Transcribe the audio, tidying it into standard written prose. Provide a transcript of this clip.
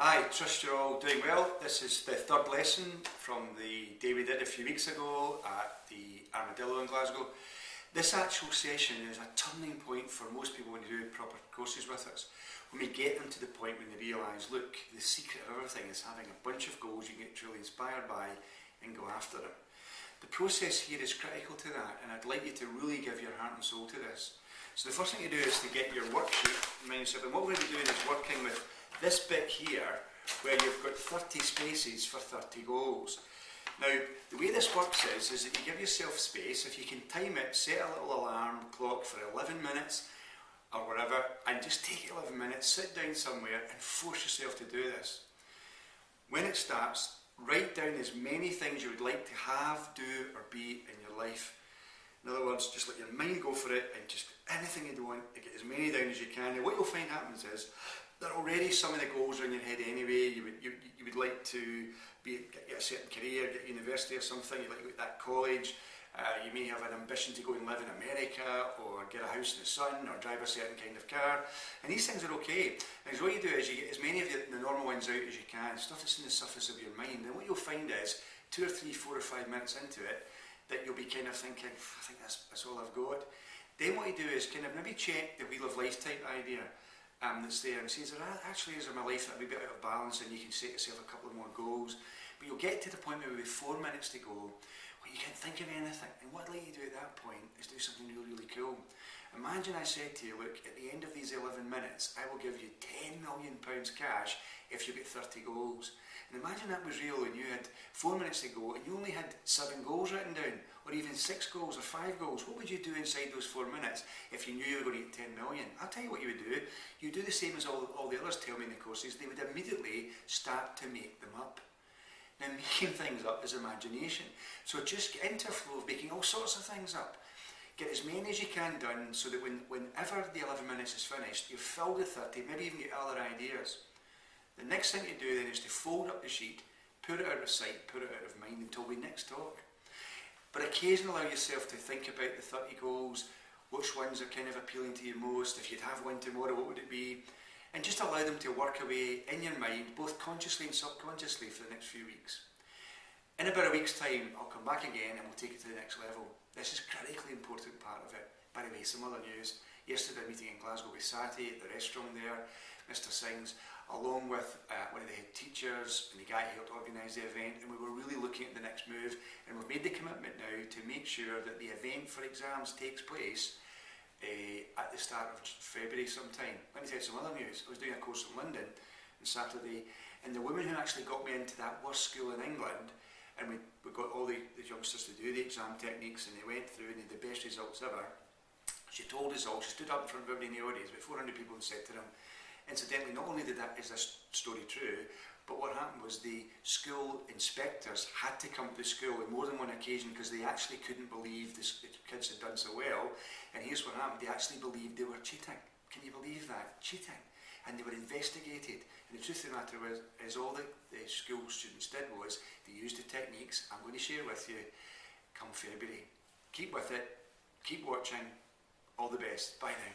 I trust you're all doing well. This is the third lesson from the day we did a few weeks ago at the Armadillo in Glasgow. This actual session is a turning point for most people when they do proper courses with us. When we get them to the point when they realise, look, the secret of everything is having a bunch of goals you can get truly inspired by and go after them. The process here is critical to that, and I'd like you to really give your heart and soul to this. So the first thing you do is to get your worksheet, and what we're going to be doing is working with this bit here, where you've got 30 spaces for 30 goals. Now, the way this works is that you give yourself space. If you can time it, set a little alarm clock for 11 minutes or whatever, and just take 11 minutes, sit down somewhere and force yourself to do this. When it starts, write down as many things you would like to have, do or be in your life. In other words, just let your mind go for it and just anything you want, get as many down as you can. And what you'll find happens is that already some of the goals are in your head anyway. You would like to get a certain career, get a university or something, you'd like to go to that college. You may have an ambition to go and live in America or get a house in the sun or drive a certain kind of car. And these things are okay. And what you do is you get as many of the normal ones out as you can, stuff that's in the surface of your mind. And what you'll find is 2 or 3, 4 or 5 minutes into it, that you'll be kind of thinking, I think that's all I've got. Then what you do is kind of maybe check the Wheel of Life type idea that's there and see, is there my life that a wee bit out of balance, and you can set yourself a couple of more goals. But you'll get to the point maybe with 4 minutes to go where you can't think of anything. And what I'd like you to do at that point is do something really, really cool. Imagine I said to you, look, at the end of these 11 minutes, I will give you £10 million cash if you get 30 goals. And imagine that was real and you had 4 minutes to go and you only had 7 goals written down, or even 6 goals or 5 goals. What would you do inside those 4 minutes if you knew you were going to get 10 million? I'll tell you what you would do. You do the same as all the others tell me in the courses. They would immediately start to make them up. Now, making things up is imagination. So just get into a flow of making all sorts of things up. Get as many as you can done so that whenever the 11 minutes is finished, you've filled the 30, maybe even get other ideas. The next thing you do then is to fold up the sheet, put it out of sight, put it out of mind until we next talk. But occasionally allow yourself to think about the 30 goals, which ones are kind of appealing to you most. If you'd have one tomorrow, what would it be? And just allow them to work away in your mind, both consciously and subconsciously, for the next few weeks. In about a week's time, I'll come back again and we'll take it to the next level. This is a critically important part of it. By the way, some other news. Yesterday, a meeting in Glasgow with Sati at the restaurant there, Mr. Sings, along with one of the head teachers and the guy who helped organise the event, and we were really looking at the next move, and we've made the commitment now to make sure that the event for exams takes place at the start of February sometime. Let me tell you some other news. I was doing a course in London on Saturday, and the woman who actually got me into that worst school in England, and we got all the youngsters to do the exam techniques, and they went through and they had the best results ever. She told us all, she stood up in front of everybody in the audience, about 400 people, and said to them, incidentally, not only is this story true, but what happened was the school inspectors had to come to the school on more than one occasion because they actually couldn't believe the kids had done so well. And here's what happened, they actually believed they were cheating. Can you believe that? Cheating. And they were investigated. And the truth of the matter is all the school students did was they used the techniques I'm going to share with you come February. Keep with it, keep watching, all the best. Bye now.